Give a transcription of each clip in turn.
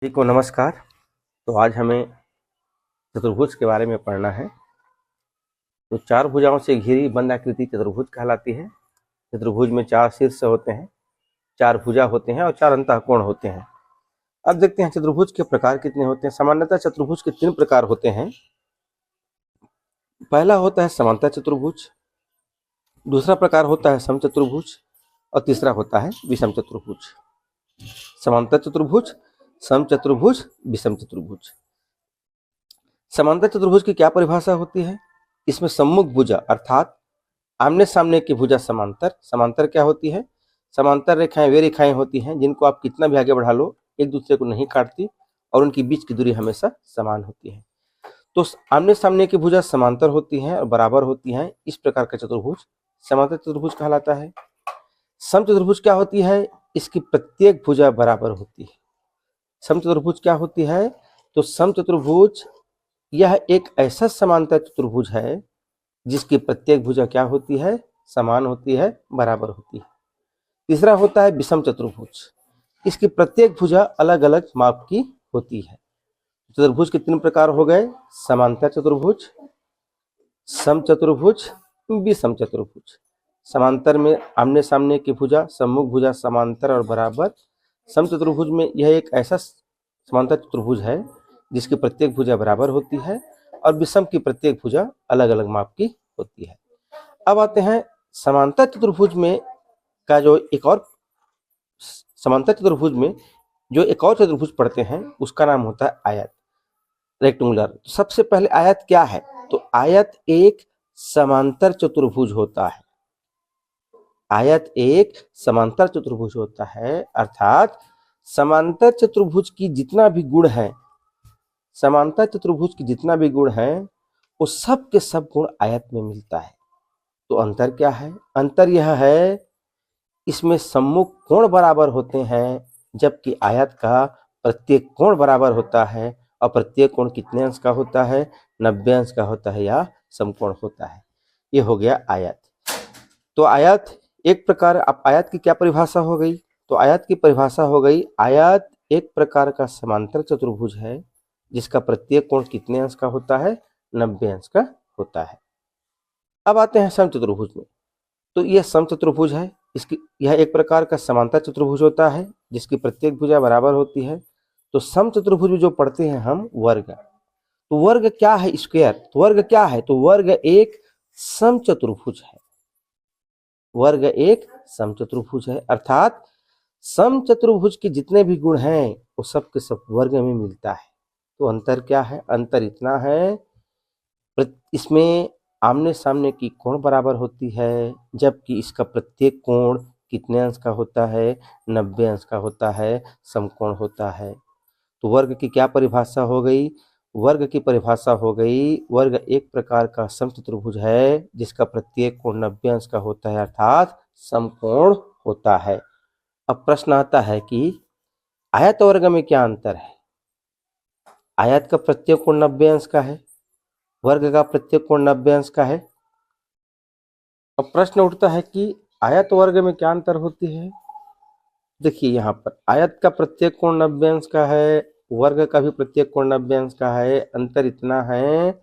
जी को नमस्कार। तो आज हमें चतुर्भुज के बारे में पढ़ना है। तो चार भुजाओं से घिरी बंद आकृति चतुर्भुज कहलाती है। चतुर्भुज में चार शीर्ष होते हैं, चार भुजा होते हैं और चार अंतःकोण होते हैं। अब देखते हैं चतुर्भुज के प्रकार कितने होते हैं। सामान्यतः चतुर्भुज के तीन प्रकार होते हैं। पहला होता है समांतर चतुर्भुज, दूसरा प्रकार होता है समचतुर्भुज और तीसरा होता है विषम चतुर्भुज। समांतर चतुर्भुज, समचतुर्भुज, विषम चतुर्भुज। समांतर चतुर्भुज की क्या परिभाषा होती है? इसमें सम्मुख भुजा अर्थात आमने सामने की भुजा समांतर। समांतर क्या होती है? समांतर रेखाएं वे रेखाएं होती हैं जिनको आप कितना भी आगे बढ़ा लो एक दूसरे को नहीं काटती और उनकी बीच की दूरी हमेशा समान होती है। तो आमने सामने की भुजा समांतर होती हैं और बराबर होती हैं। इस प्रकार का चतुर्भुज समांतर चतुर्भुज कहलाता है। समचतुर्भुज क्या होती है? इसकी प्रत्येक भुजा बराबर होती है। समचतुर्भुज क्या होती है? तो समचतुर्भुज यह एक ऐसा समांतर चतुर्भुज है जिसकी प्रत्येक भुजा क्या होती है? समान होती है, बराबर होती है। तीसरा होता है विषम चतुर्भुज। इसकी प्रत्येक भुजा अलग अलग माप की होती है। चतुर्भुज के तीन प्रकार हो गए, समांतर चतुर्भुज, समचतुर्भुज, विषम चतुर्भुज। समांतर में आमने सामने की भुजा, सम्मुख भुजा समांतर और बराबर। समचतुर्भुज में यह एक ऐसा समांतर चतुर्भुज है जिसकी प्रत्येक भुजा बराबर होती है और विषम की प्रत्येक भुजा अलग अलग माप की होती है। अब आते हैं समांतर चतुर्भुज में का जो एक और समांतर चतुर्भुज में जो एक और चतुर्भुज पढ़ते हैं उसका नाम होता है आयत, रेक्टेंगुलर। सबसे पहले आयत क्या है? तो आयत एक समांतर चतुर्भुज होता है। आयत एक समांतर चतुर्भुज होता है अर्थात समांतर चतुर्भुज की जितना भी गुण है, समांतर चतुर्भुज की जितना भी गुण है वो सब के सब गुण आयत में मिलता है। तो अंतर क्या है? अंतर यह है इसमें सम्मुख कोण बराबर होते हैं जबकि आयत का प्रत्येक कोण बराबर होता है। और प्रत्येक कोण कितने अंश का होता है? 90 अंश का होता है या समकोण होता है। ये हो गया आयत। तो आयत एक प्रकार, अब आयत की क्या परिभाषा हो गई? तो आयत की परिभाषा हो गई, आयत एक प्रकार का समांतर चतुर्भुज है जिसका प्रत्येक कोण कितने अंश का होता है? 90 अंश का होता है। अब आते हैं समचतुर्भुज में। तो यह समचतुर्भुज है, इसकी यह एक प्रकार का समांतर चतुर्भुज होता है जिसकी प्रत्येक भुजा बराबर होती है। तो समचतुर्भुज में जो पढ़ते हैं हम वर्ग। तो वर्ग क्या है? स्क्वायर। तो वर्ग क्या है? तो वर्ग एक समचतुर्भुज है। वर्ग एक समचतुर्भुज है अर्थात समचतुर्भुज के जितने भी गुण हैं वो सब के सब वर्ग में मिलता है। तो अंतर क्या है? अंतर इतना है, इसमें आमने सामने की कोण बराबर होती है जबकि इसका प्रत्येक कोण कितने अंश का होता है? 90 अंश का होता है, समकोण होता है। तो वर्ग की क्या परिभाषा हो गई? वर्ग की परिभाषा हो गई, वर्ग एक प्रकार का समचतुर्भुज है जिसका प्रत्येक कोण 90 अंश का होता है अर्थात समकोण होता है। अब प्रश्न आता है कि आयत वर्ग में क्या अंतर है? आयत का प्रत्येक कोण 90 अंश का है, वर्ग का प्रत्येक कोण 90 अंश का है। अब प्रश्न उठता है कि आयत वर्ग में क्या अंतर होती है? देखिए यहाँ पर आयत का प्रत्येक कोण 90 अंश का है, वर्ग का भी प्रत्येक कोण 90 अंश का है। अंतर इतना है,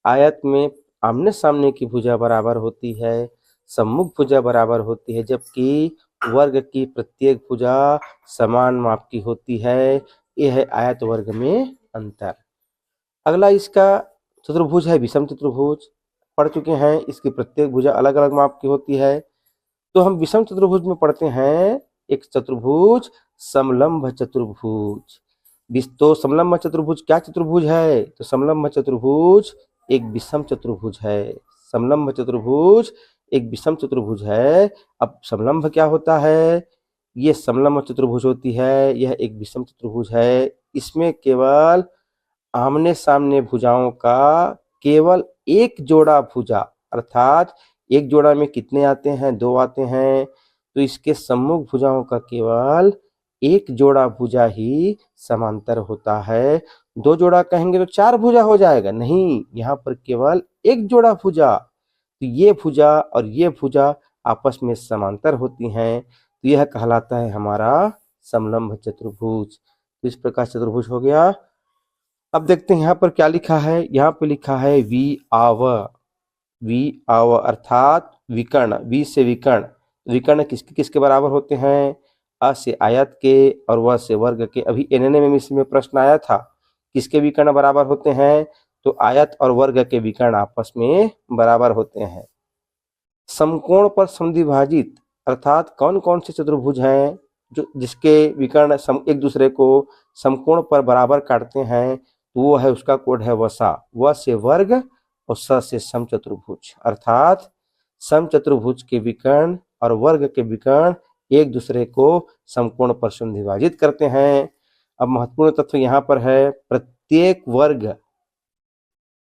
आयत में आमने सामने की भुजा बराबर होती है, सम्मुख भुजा बराबर होती है जबकि वर्ग की प्रत्येक भुजा समान माप की होती है। यह है आयत वर्ग में अंतर। अगला इसका चतुर्भुज है विषम चतुर्भुज, पढ़ चुके हैं। इसकी प्रत्येक भुजा अलग अलग माप की होती है। तो हम विषम चतुर्भुज में पढ़ते हैं एक चतुर्भुज समलंब चतुर्भुज। तो समलंब चतुर्भुज क्या चतुर्भुज है? तो समलंब चतुर्भुज एक विषम चतुर्भुज है। समलंब चतुर्भुज एक विषम चतुर्भुज है। अब समलंब क्या होता है? ये समलंब चतुर्भुज होती है, यह एक विषम चतुर्भुज है। इसमें केवल आमने सामने भुजाओं का केवल एक जोड़ा भुजा अर्थात एक जोड़ा में कितने आते हैं? 2 आते हैं। तो इसके सम्मुख भुजाओं का केवल एक जोड़ा भुजा ही समांतर होता है। 2 जोड़ा कहेंगे तो 4 भुजा हो जाएगा, नहीं, यहाँ पर केवल एक जोड़ा भुजा। तो ये भुजा और ये भुजा आपस में समांतर होती हैं। तो यह कहलाता है हमारा समलंब चतुर्भुज। तो इस प्रकार चतुर्भुज हो गया। अब देखते हैं यहाँ पर क्या लिखा है। यहाँ पे लिखा है वी आव अर्थात विकर्ण, वी से विकर्ण। विकर्ण किसके किसके बराबर होते हैं? अ से आयत के और व से वर्ग के। अभी एनएनए में इसमें प्रश्न आया था किसके विकर्ण बराबर होते हैं, तो आयत और वर्ग के विकर्ण आपस में बराबर होते हैं। समकोण पर समद्विभाजित अर्थात कौन कौन से चतुर्भुज हैं जो जिसके विकर्ण एक दूसरे को समकोण पर बराबर काटते हैं, तो वो है, उसका कोड है वसा। व से वर्ग और स से समचतुर्भुज। अर्थात समचतुर्भुज के विकर्ण और वर्ग के विकर्ण एक दूसरे को समकोण पर समद्विभाजित करते हैं। अब महत्वपूर्ण तत्व यहाँ पर है,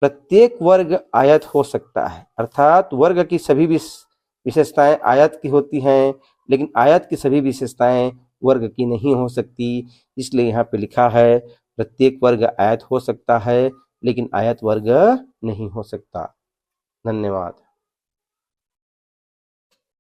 प्रत्येक वर्ग आयत हो सकता है। अर्थात वर्ग की सभी विशेषताएं आयत की होती हैं, लेकिन आयत की सभी विशेषताएं वर्ग की नहीं हो सकती। इसलिए यहाँ पे लिखा है प्रत्येक वर्ग आयत हो सकता है, लेकिन आयत वर्ग नहीं हो सकता। धन्यवाद।